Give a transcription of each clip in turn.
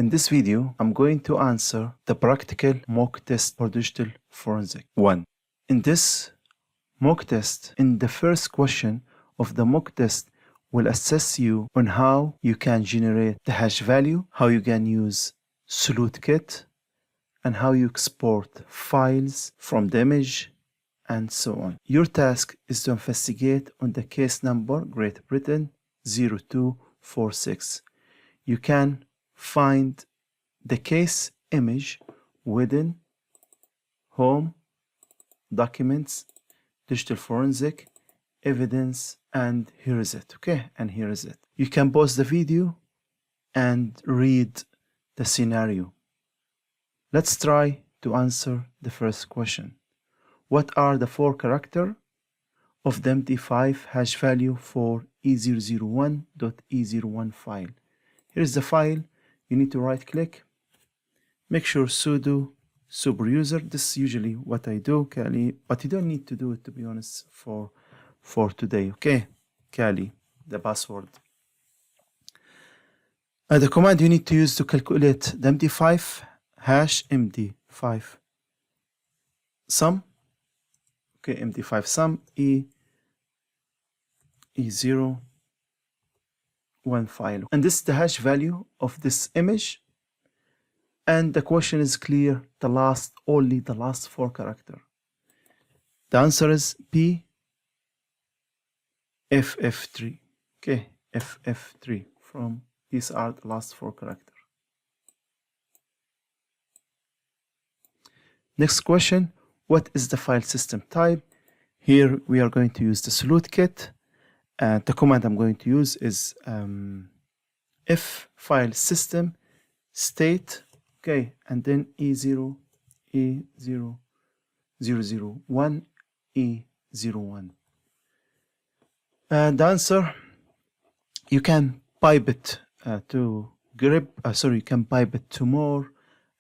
In this video, I'm going to answer the practical mock test for digital forensic 1. In this mock test, in the first question of the mock test, will assess you on how you can generate the hash value, how you can use Sleuth kit, and how you export files from the image, and so on. Your task is to investigate on the case number Great Britain 0246. You can find the case image within Home, Documents, Digital Forensic, Evidence, and here is it. Okay, and here is it. You can pause the video and read the scenario. Let's try to answer the first question. What are the 4 characters of the MD5 hash value for e001.e01 file? Here's the file. You need to right click, make sure sudo super user. This is usually what I do, Kali, but you don't need to do it, to be honest, for today. Okay, Kali, the password. The command you need to use to calculate the MD5 hash md5 sum. Okay, md5sum e01 file, and this is the hash value of this image, and the question is clear, only the last 4 characters. The answer is P ff3. Okay, ff3, from these are the last 4 characters. Next question, what is the file system type? Here we are going to use the Sleuth kit. The command I'm going to use is if file system state, okay, and then e0 e0001 e01. And the answer, you can pipe it to grep. You can pipe it to more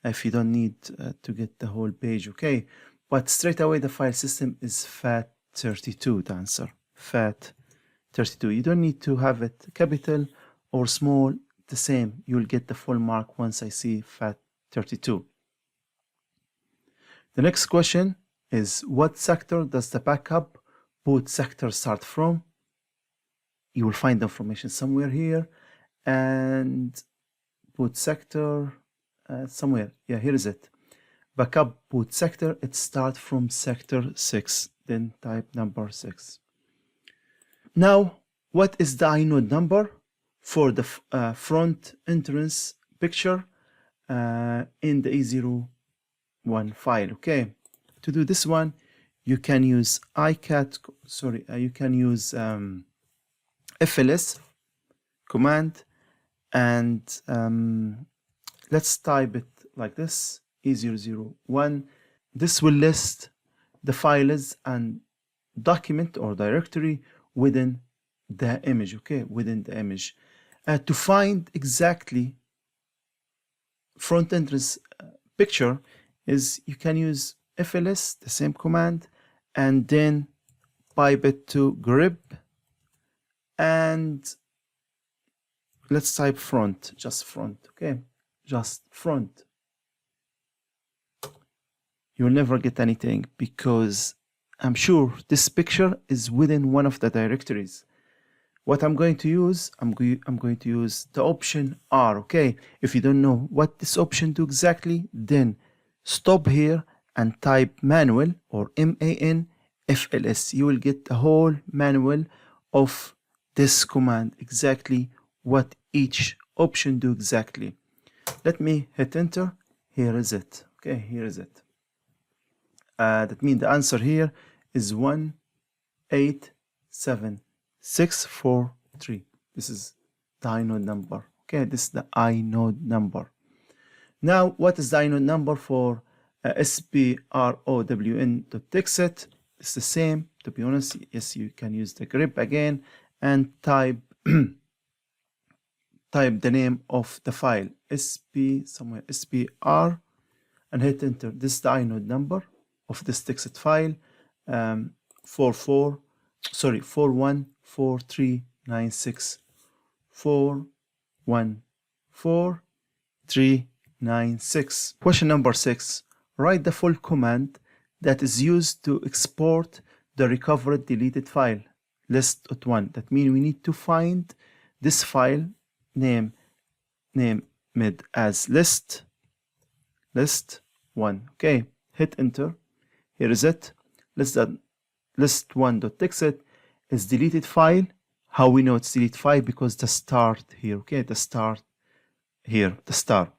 if you don't need to get the whole page. Okay, but straight away the file system is FAT32. The answer FAT32. You don't need to have it capital or small, the same. You'll get the full mark once I see FAT32. The next question is, what sector does the backup boot sector start from? You will find the information somewhere here, and boot sector somewhere. Yeah, here is it. Backup boot sector, it starts from sector 6, then type number 6. Now, what is the inode number for the front entrance picture in the e01 file? Okay, to do this one, you can use icat. You can use fls command, and let's type it like this: e001. This will list the files and document or directory within the image. Okay, within the image. To find exactly front entrance picture is you can use fls, the same command, and then pipe it to grep, and let's type front, just front. Okay, just front. You'll never get anything because I'm sure this picture is within one of the directories. What I'm going to use, I'm going to use the option R. Okay, if you don't know what this option do exactly, then stop here and type manual or MAN-FLS. You will get the whole manual of this command, exactly what each option do exactly. Let me hit enter. Here is it. Okay, here is it. That means the answer here is 187643. This is the inode number. Okay, this is the inode number. Now, what is the inode number for sprown.tixit? It's the same, to be honest. Yes, you can use the grep again and type type the name of the file, spr, and hit enter. This is the inode number of this Tixit file, 414396 414 396. Question number 6. Write the full command that is used to export the recovered deleted file. List.1. That means we need to find this file, name it as list 1. Okay, hit enter. Here is it. List1.txt is deleted file. How we know it's deleted file? Because the start here. Okay, the start here, the star.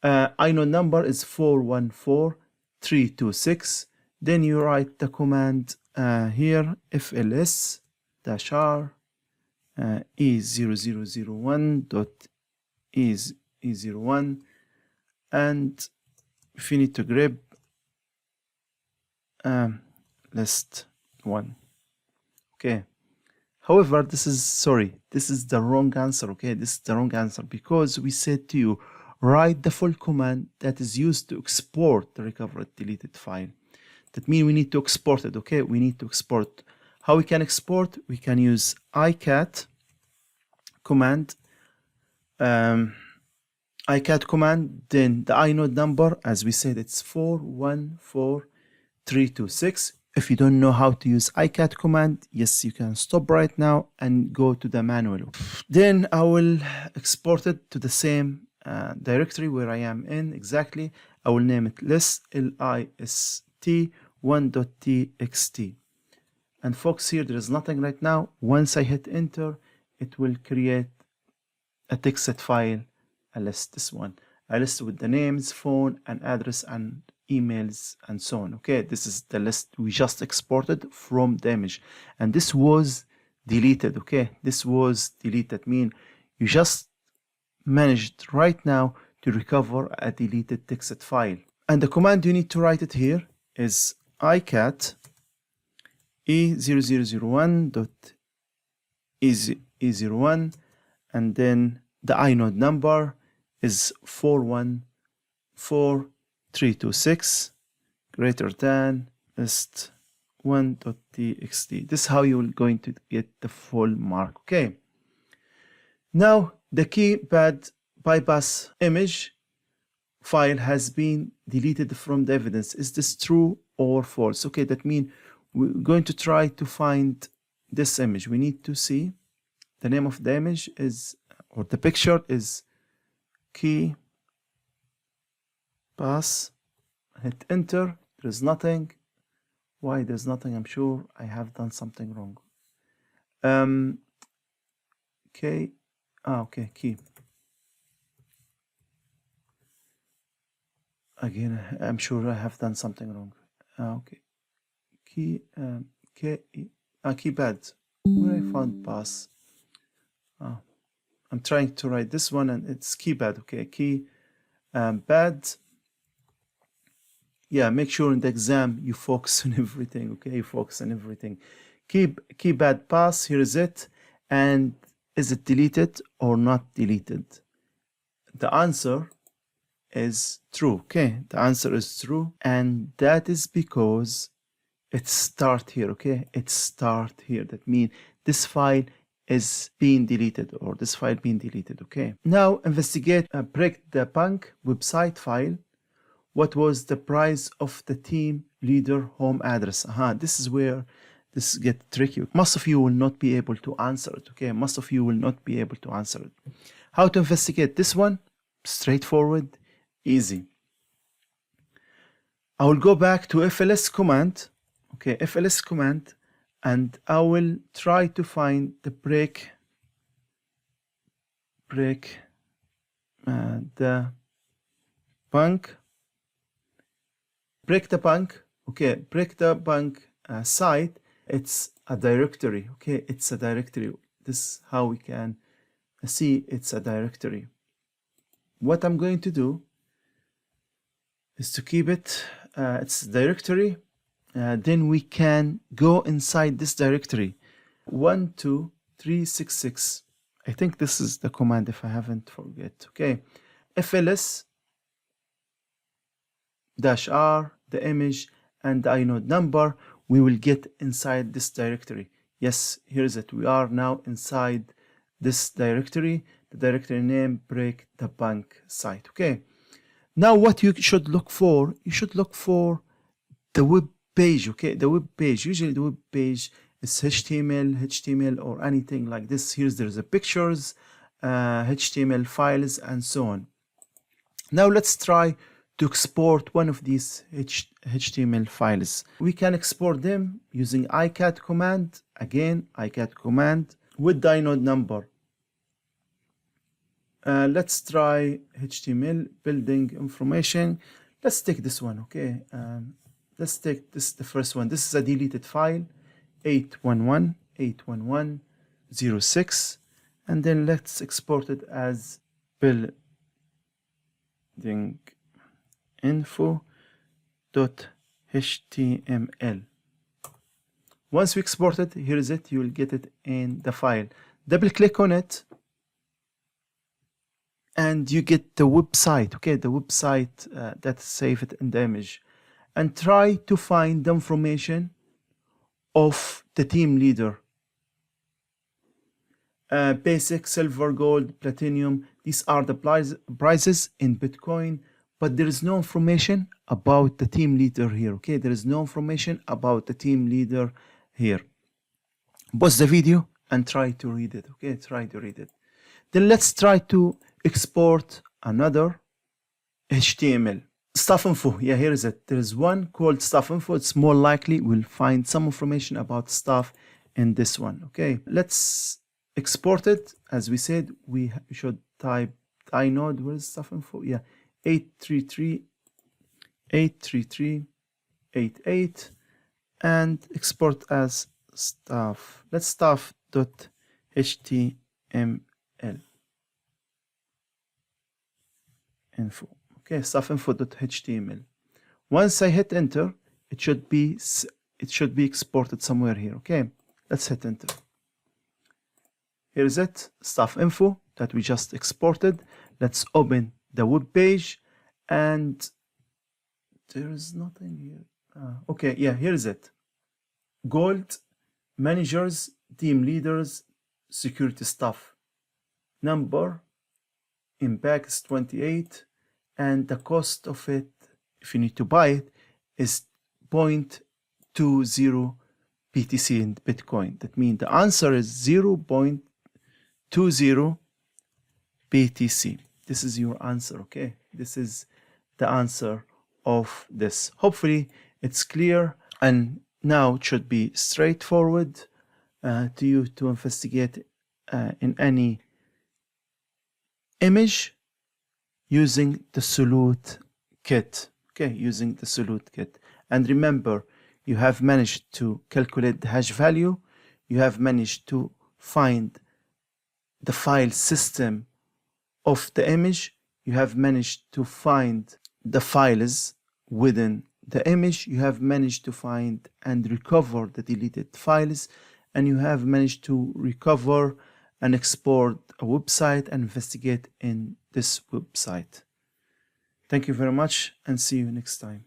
Inode number is 414326. Then you write the command here, fls-r e0001.e01, and if you need to grab list 1. Okay, however, this is the wrong answer. Okay, this is the wrong answer, because we said to you, write the full command that is used to export the recovered deleted file. That means we need to export it. Okay, we need to export. How we can export? We can use icat command, then the inode number, as we said, it's 414326. If you don't know how to use icat command, yes, you can stop right now and go to the manual. Then I will export it to the same directory where I am in exactly. I will name it list, list1.txt. And folks, here there is nothing right now. Once I hit enter, it will create a text file, a list, this one, a list with the names, phone and address and emails and so on. Okay, this is the list we just exported from the image, and this was deleted. Okay, this was deleted, mean you just managed right now to recover a deleted text file. And the command you need to write it here is icat e0001.e01, and then the inode number is 414326 greater than list1.txt. This is how you're going to get the full mark. Okay, now the keypad bypass image file has been deleted from the evidence. Is this true or false? Okay, that means we're going to try to find this image. We need to see the name of the image is, or the picture is key pass. Hit enter. There's nothing. Why there's nothing? I'm sure I have done something wrong. Okay. Okay, key. Again, I'm sure I have done something wrong. Okay. Key, keypad. Where I found pass. I'm trying to write this one and it's keypad. Okay, key pad. Yeah, make sure in the exam you focus on everything. Okay, you focus on everything. Keypad pass. Here is it. And is it deleted or not deleted? The answer is true. Okay, the answer is true, and that is because it start here. Okay, it start here. That means this file is being deleted, or this file being deleted. Okay, now investigate break the bank website file. What was the price of the team leader home address? This is where this gets tricky. Most of you will not be able to answer it. Okay, most of you will not be able to answer it. How to investigate this one? Straightforward, easy. I will go back to fls command. Okay, fls command, and I will try to find the break the bank. Break the bank. Okay, break the bank site. It's a directory. Okay, it's a directory. This is how we can see it's a directory. What I'm going to do is to keep it, it's a directory. Then we can go inside this directory. 12366. I think this is the command if I haven't forget. Okay, fls-r, the image and the inode number. We will get inside this directory. Yes, here is it. We are now inside this directory. the directory name, break the bank site. Okay. Now what you should look for, you should look for the web page. Okay, the web page. Usually the web page is HTML or anything like this. There's a pictures, HTML files, and so on. Now let's try to export one of these HTML files. We can export them using icat command. Again, icat command with the inode number. Let's try HTML building information. Let's take this one. Okay, let's take this, the first one. This is a deleted file, 811.811.06, and then let's export it as building info.html. Once we export it, here is it. You will get it in the file. Double click on it, and you get the website. Okay, the website that's saved in the image, and try to find the information of the team leader. Basic, silver, gold, platinum. These are the prices in Bitcoin, but there is no information about the team leader here. Okay, there is no information about the team leader here. Pause the video and try to read it. Okay, try to read it. Then let's try to export another HTML. Staff info. Yeah, here is it. There is one called staff info. It's more likely we'll find some information about staff in this one. Okay, let's export it. As we said, we should type inode. Where is staff info? Yeah, 833.88 and export as staff. Let's staff.html info. Okay, staffinfo.html. Once I hit enter, it should be exported somewhere here. Okay, let's hit enter. Here is it, staff info that we just exported. Let's open the web page, and there is nothing here. Okay, yeah, here is it. Gold, managers, team leaders, security staff. Number, impact is 28, and the cost of it, if you need to buy it, is 0.20 BTC in Bitcoin. That means the answer is 0.20 BTC. This is your answer. Okay, this is the answer of this. Hopefully it's clear, and now it should be straightforward to you to investigate in any image using the Sleuth kit. Okay, using the Sleuth kit. And remember, you have managed to calculate the hash value. You have managed to find the file system of the image. You have managed to find the files within the image. You have managed to find and recover the deleted files, and you have managed to recover and export a website and investigate in this website. Thank you very much, and see you next time.